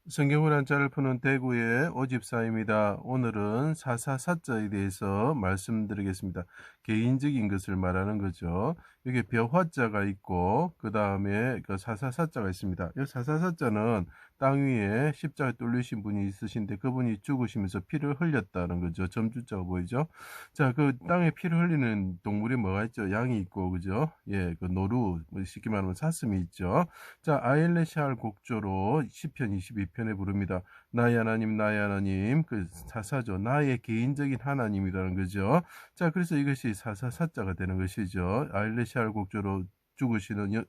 성경을 한자를 푸는 대구의 오집사입니다. 오늘은 사사사자에 대해서 말씀드리겠습니다. 개인적인 것을 말하는 거죠. 여기 벼화자가 있고 그 다음에 그 사사사자가 있습니다. 이 사사사자는 땅 위에 십자가에 뚫리신 분이 있으신데 그분이 죽으시면서 피를 흘렸다는 거죠. 점주자가 보이죠? 자, 그 땅에 피를 흘리는 동물이 뭐가 있죠? 양이 있고, 그죠? 예, 그 노루, 쉽게 말하면 사슴이 있죠. 자, 아일레시알 곡조로 시편 22편에 부릅니다. 나의 하나님, 나의 하나님, 그 사사죠. 나의 개인적인 하나님이라는 거죠. 자, 그래서 이것이 사사사자가 되는 것이죠. 아일레시알 곡조로 죽으시는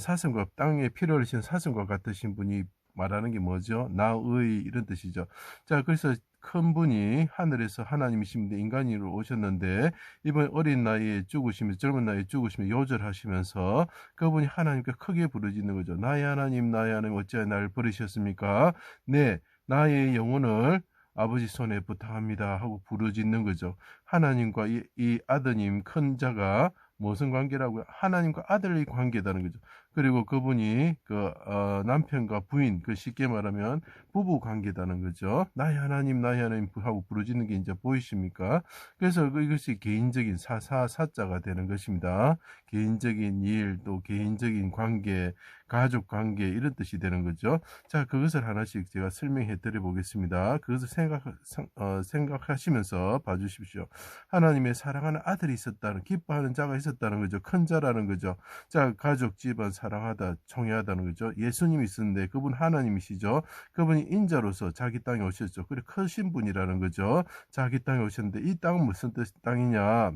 사슴과 땅에 피를 흘리신 사슴과 같으신 분이 말하는 게 뭐죠? 나의 이런 뜻이죠. 자, 그래서 큰 분이 하늘에서 하나님이신데 인간으로 오셨는데 이번 어린 나이에 죽으시면서 젊은 나이에 죽으시면 요절하시면서 그분이 하나님께 크게 부르짖는 거죠. 나의 하나님, 나의 하나님, 어찌하여 나를 버리셨습니까? 네, 나의 영혼을 아버지 손에 부탁합니다 하고 부르짖는 거죠. 하나님과 이 아드님 큰 자가 무슨 관계라고요? 하나님과 아들의 관계다는 거죠. 그리고 그분이 남편과 부인, 쉽게 말하면 부부 관계다는 거죠. 나의 하나님, 나의 하나님 하고 부르짖는 게 이제 보이십니까? 그래서 이것이 개인적인 사사사자가 되는 것입니다. 개인적인 일, 또 개인적인 관계, 가족 관계 이런 뜻이 되는 거죠. 자, 그것을 하나씩 제가 설명해 드려 보겠습니다. 그것을 생각하시면서 봐주십시오. 하나님의 사랑하는 아들이 있었다는, 기뻐하는 자가 있었다는 거죠. 큰 자라는 거죠. 자, 가족, 집안 사랑하다, 청해하다는 거죠. 예수님이 있었는데 그분 하나님이시죠. 그분이 인자로서 자기 땅에 오셨죠. 그리고 크신 분이라는 거죠. 자기 땅에 오셨는데 이 땅은 무슨 땅이냐?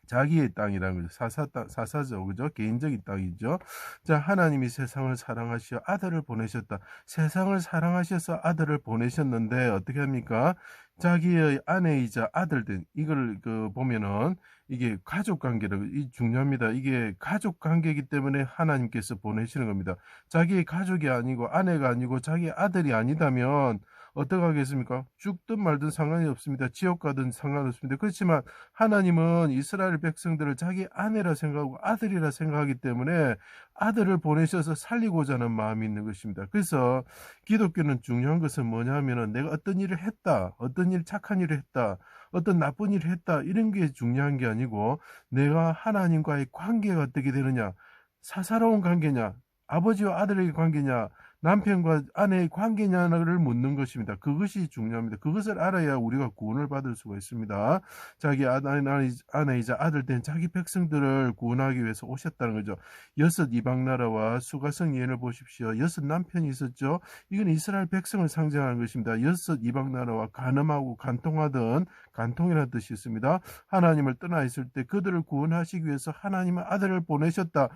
자기의 땅이라는 거죠. 사사죠. 그죠? 개인적인 땅이죠. 자, 하나님이 세상을 사랑하시어 아들을 보내셨다. 세상을 사랑하셔서 아들을 보내셨는데 어떻게 합니까? 자기의 아내이자 아들들 이걸 보면은 이게 가족 관계라고 이 중요합니다. 이게 가족 관계이기 때문에 하나님께서 보내시는 겁니다. 자기의 가족이 아니고 아내가 아니고 자기 아들이 아니다면 어떻게 하겠습니까? 죽든 말든 상관이 없습니다. 지옥 가든 상관없습니다. 그렇지만 하나님은 이스라엘 백성들을 자기 아내라 생각하고 아들이라 생각하기 때문에 아들을 보내셔서 살리고자 하는 마음이 있는 것입니다. 그래서 기독교는 중요한 것은 뭐냐 하면은 내가 어떤 일을 했다, 어떤 일 착한 일을 했다, 어떤 나쁜 일을 했다 이런 게 중요한 게 아니고 내가 하나님과의 관계가 어떻게 되느냐, 사사로운 관계냐, 아버지와 아들의 관계냐, 남편과 아내의 관계냐를 묻는 것입니다. 그것이 중요합니다. 그것을 알아야 우리가 구원을 받을 수가 있습니다. 자기 아내이자 아들 된 자기 백성들을 구원하기 위해서 오셨다는 거죠. 여섯 이방 나라와 수가성 예언을 보십시오. 여섯 남편이 있었죠. 이건 이스라엘 백성을 상징하는 것입니다. 여섯 이방 나라와 간음하고 간통하던 간통이라는 뜻이 있습니다. 하나님을 떠나 있을 때 그들을 구원하시기 위해서 하나님의 아들을 보내셨다.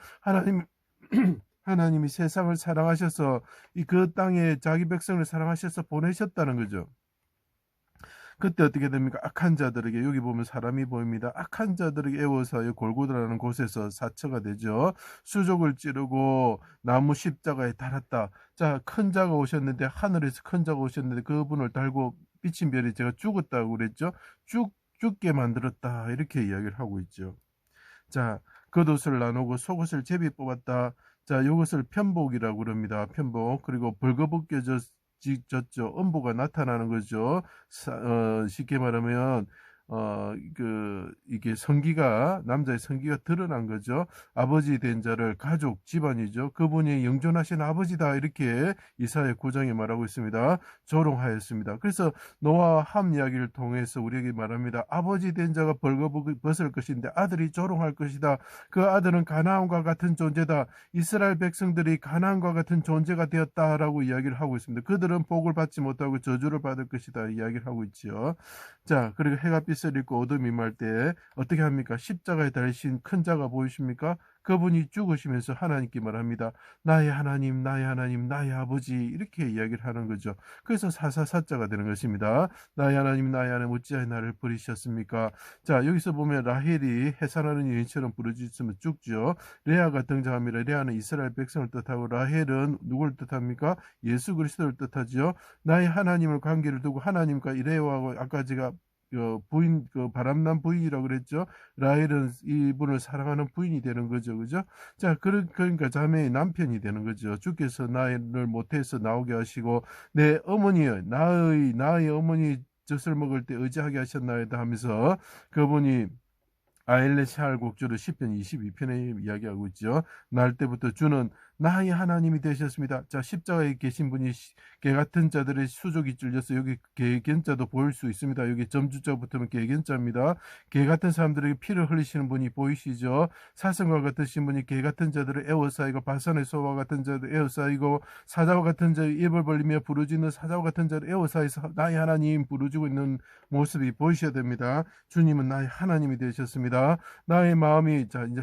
하나님이 세상을 사랑하셔서 그 땅에 자기 백성을 사랑하셔서 보내셨다는 거죠. 그때 어떻게 됩니까? 악한 자들에게 여기 보면 사람이 보입니다. 악한 자들에게 애워서 골고다라는 곳에서 사처가 되죠. 수족을 찌르고 나무 십자가에 달았다. 자, 큰 자가 오셨는데 하늘에서 큰 자가 오셨는데 그분을 달고 비친 별이 제가 죽었다고 그랬죠. 죽게 만들었다 이렇게 이야기를 하고 있죠. 자, 겉옷을 나누고 속옷을 제비 뽑았다. 자, 이것을 편복이라고 그럽니다. 편복. 그리고 벌거벗겨졌죠. 음부가 나타나는 거죠. 쉽게 말하면 이게 남자의 성기가 드러난 거죠. 아버지 된 자를 가족, 집안이죠. 그분이 영존하신 아버지다. 이렇게 이사야 9장에 말하고 있습니다. 조롱하였습니다. 그래서 노아와 함 이야기를 통해서 우리에게 말합니다. 아버지 된 자가 벌거벗을 것인데 아들이 조롱할 것이다. 그 아들은 가나안과 같은 존재다. 이스라엘 백성들이 가나안과 같은 존재가 되었다라고 이야기를 하고 있습니다. 그들은 복을 받지 못하고 저주를 받을 것이다. 이야기를 하고 있지요. 자, 그리고 해가 빛을 잃고 어둠이 임할 때 어떻게 합니까? 십자가에 달리신 큰 자가 보이십니까? 그분이 죽으시면서 하나님께 말합니다. 나의 하나님, 나의 하나님, 나의 아버지 이렇게 이야기를 하는 거죠. 그래서 사사사자가 되는 것입니다. 나의 하나님, 나의 하나님 어찌하여 나를 버리셨습니까? 자, 여기서 보면 라헬이 해산하는 여인처럼 부르짖으면 죽죠. 레아가 등장합니다. 레아는 이스라엘 백성을 뜻하고 라헬은 누구를 뜻합니까? 예수 그리스도를 뜻하죠. 나의 하나님을 관계를 두고 하나님과 레아하고 아까 제가 부인, 바람난 부인이라고 그랬죠. 라헬은 이분을 사랑하는 부인이 되는 거죠. 그죠? 자, 그러니까 자매의 남편이 되는 거죠. 주께서 나를 모태에서 나오게 하시고, 내 어머니의, 나의 어머니 젖을 먹을 때 의지하게 하셨나이다 하면서 그분이 아일렛 샬 곡조를 시편 22편에 이야기하고 있죠. 날 때부터 주는 나의 하나님이 되셨습니다. 자, 십자가에 계신 분이 개 같은 자들의 수족이 찔려서 여기 개견자도 보일 수 있습니다. 여기 점주자 붙으면 개견자입니다. 개 같은 사람들에게 피를 흘리시는 분이 보이시죠. 사슴과 같으신 분이 개 같은 자들을 에워싸이고 바산의 소와 같은 자들 에워싸이고 사자와 같은 자의 입을 벌리며 부르짖는 사자와 같은 자를 에워싸이서 나의 하나님 부르짖고 있는 모습이 보이셔야 됩니다. 주님은 나의 하나님이 되셨습니다. 나의 마음이, 자, 이제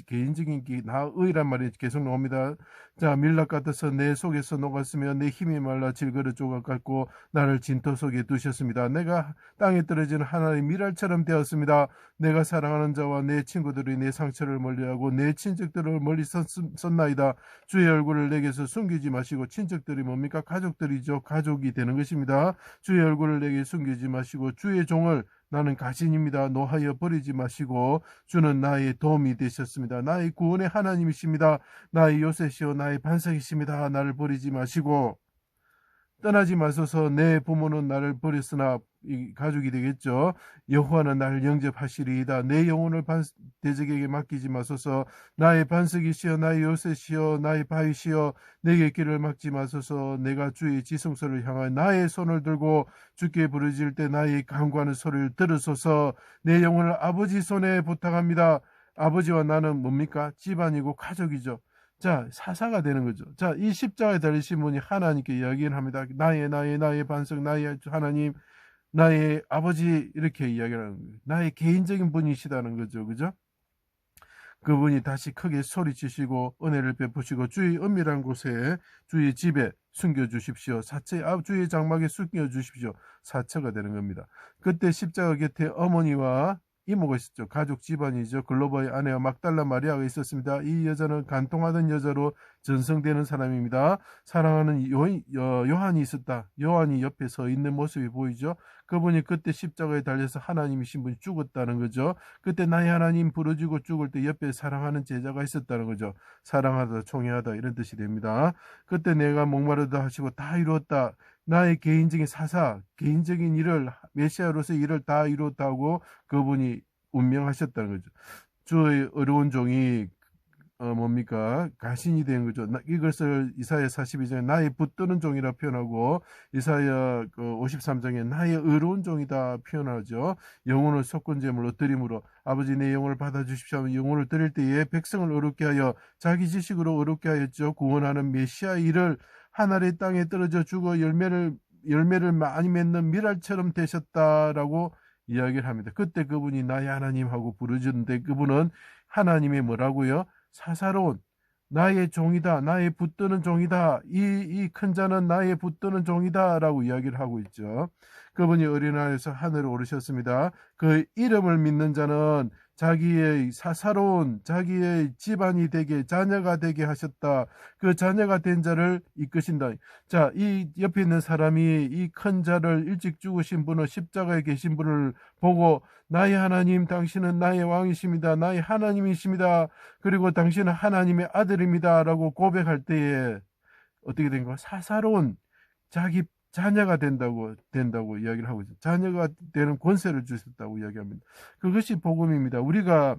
개인적인 나의란 말이 계속 나옵니다. 자, 밀랍 같아서 내 속에서 녹았으며 내 힘이 말라 질그릇 조각 같고 나를 진토 속에 두셨습니다. 내가 땅에 떨어지는 하나의 밀알처럼 되었습니다. 내가 사랑하는 자와 내 친구들이 내 상처를 멀리하고 내 친척들을 멀리 썼나이다. 주의 얼굴을 내게서 숨기지 마시고, 친척들이 뭡니까? 가족들이죠. 가족이 되는 것입니다. 주의 얼굴을 내게 숨기지 마시고 주의 종을, 나는 가신입니다. 노하여 버리지 마시고 주는 나의 도움이 되셨습니다. 나의 구원의 하나님이십니다. 나의 요새시오 나의 반석이십니다. 나를 버리지 마시고 떠나지 마소서. 내 부모는 나를 버렸으나 이 가족이 되겠죠. 여호와는 나를 영접하시리이다. 내 영혼을 대적에게 맡기지 마소서. 나의 반석이시여 나의 요새시여 나의 바위시여 내게 길을 막지 마소서. 내가 주의 지성소를 향하여 나의 손을 들고 주께 부르짖을 때 나의 간구하는 소리를 들으소서. 내 영혼을 아버지 손에 부탁합니다. 아버지와 나는 뭡니까? 집안이고 가족이죠. 자, 사사가 되는 거죠. 자, 이 십자가에 달리신 분이 하나님께 이야기를 합니다. 나의 반석, 나의 하나님, 나의 아버지, 이렇게 이야기를 하는 거예요. 나의 개인적인 분이시다는 거죠. 그죠? 그분이 다시 크게 소리치시고 은혜를 베푸시고 주의 은밀한 곳에 주의 집에 숨겨주십시오. 주의 장막에 숨겨주십시오. 사처가 되는 겁니다. 그때 십자가 곁에 어머니와 이모가 있었죠. 가족 집안이죠. 글로버의 아내와 막달라 마리아가 있었습니다. 이 여자는 간통하던 여자로 전성되는 사람입니다. 사랑하는 요한이 있었다. 요한이 옆에 서 있는 모습이 보이죠. 그분이 그때 십자가에 달려서 하나님이신 분이 죽었다는 거죠. 그때 나의 하나님 부르짖고 죽을 때 옆에 사랑하는 제자가 있었다는 거죠. 사랑하다, 총애하다, 이런 뜻이 됩니다. 그때 내가 목마르다 하시고 다 이루었다. 나의 개인적인 개인적인 일을, 메시아로서의 일을 다 이루었다고 그분이 운명하셨다는 거죠. 주의 어려운 종이 뭡니까? 가신이 된 거죠. 이것을 이사야 42장에 나의 붙드는 종이라 표현하고 이사야 53장에 나의 의로운 종이다 표현하죠. 영혼을 속건제물로 드림으로 아버지 내 영혼을 받아주십시오 하면 영혼을 드릴 때에 백성을 어렵게 하여 자기 지식으로 어렵게 하였죠. 구원하는 메시아 일을 하늘의 땅에 떨어져 죽어 열매를 많이 맺는 밀알처럼 되셨다라고 이야기를 합니다. 그때 그분이 나의 하나님하고 부르짖는데 그분은 하나님의 뭐라고요? 사사로운 나의 종이다. 나의 붙드는 종이다. 이 큰 자는 나의 붙드는 종이다 라고 이야기를 하고 있죠. 그분이 어린아이에서 하늘에 오르셨습니다. 그 이름을 믿는 자는 자기의 사사로운 자기의 집안이 되게 자녀가 되게 하셨다. 그 자녀가 된 자를 이끄신다. 자, 이 옆에 있는 사람이 이 큰 자를 일찍 죽으신 분을 십자가에 계신 분을 보고 나의 하나님 당신은 나의 왕이십니다. 나의 하나님이십니다. 그리고 당신은 하나님의 아들입니다. 라고 고백할 때에 어떻게 된 거야? 사사로운 자기 자녀가 된다고 이야기를 하고 있어요. 자녀가 되는 권세를 주셨다고 이야기합니다. 그것이 복음입니다. 우리가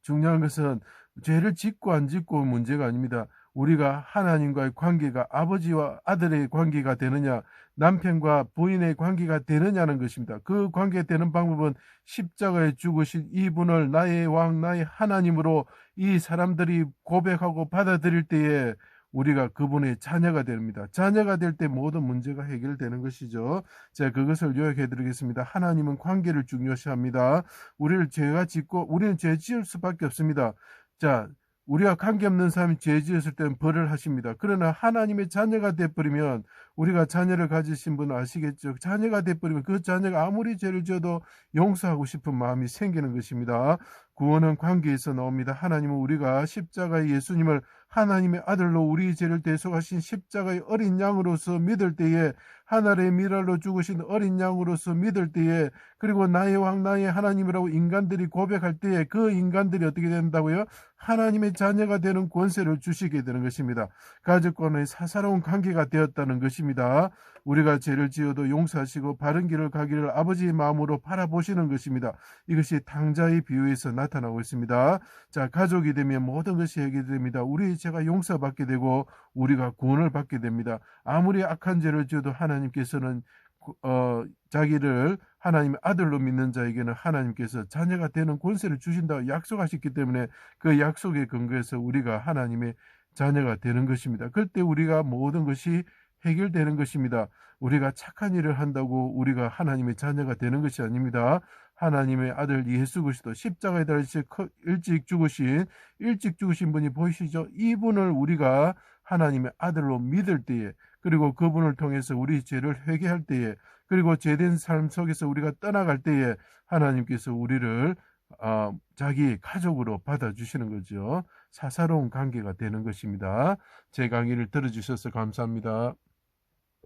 중요한 것은 죄를 짓고 안 짓고 문제가 아닙니다. 우리가 하나님과의 관계가 아버지와 아들의 관계가 되느냐, 남편과 부인의 관계가 되느냐는 것입니다. 그 관계 되는 방법은 십자가에 죽으신 이분을 나의 왕, 나의 하나님으로 이 사람들이 고백하고 받아들일 때에 우리가 그분의 자녀가 됩니다. 자녀가 될 때 모든 문제가 해결되는 것이죠. 제가 그것을 요약해 드리겠습니다. 하나님은 관계를 중요시합니다. 우리는 죄 지을 수밖에 없습니다. 자, 우리가 관계없는 사람이 죄 지었을 때는 벌을 하십니다. 그러나 하나님의 자녀가 돼버리면 우리가 자녀를 가지신 분은 아시겠죠. 자녀가 돼버리면 그 자녀가 아무리 죄를 지어도 용서하고 싶은 마음이 생기는 것입니다. 구원은 관계에서 나옵니다. 하나님은 우리가 십자가의 예수님을 하나님의 아들로 우리 죄를 대속하신 십자가의 어린 양으로서 믿을 때에, 하늘의 미랄로 죽으신 어린 양으로서 믿을 때에, 그리고 나의 왕 나의 하나님이라고 인간들이 고백할 때에 그 인간들이 어떻게 된다고요? 하나님의 자녀가 되는 권세를 주시게 되는 것입니다. 가족과의 사사로운 관계가 되었다는 것입니다. 우리가 죄를 지어도 용서하시고 바른 길을 가기를 아버지의 마음으로 바라보시는 것입니다. 이것이 탕자의 비유에서 나타나고 있습니다. 자, 가족이 되면 모든 것이 해결됩니다. 우리의 죄가 용서받게 되고 우리가 구원을 받게 됩니다. 아무리 악한 죄를 지어도 하나님께서는 자기를 하나님의 아들로 믿는 자에게는 하나님께서 자녀가 되는 권세를 주신다고 약속하셨기 때문에 그 약속에 근거해서 우리가 하나님의 자녀가 되는 것입니다. 그때 우리가 모든 것이 해결되는 것입니다. 우리가 착한 일을 한다고 우리가 하나님의 자녀가 되는 것이 아닙니다. 하나님의 아들 예수 그리스도 십자가에 달리시 일찍 죽으신 분이 보이시죠? 이분을 우리가 하나님의 아들로 믿을 때에, 그리고 그분을 통해서 우리 죄를 회개할 때에, 그리고 죄된 삶 속에서 우리가 떠나갈 때에 하나님께서 우리를 자기 가족으로 받아주시는 거죠. 사사로운 관계가 되는 것입니다. 제 강의를 들어주셔서 감사합니다.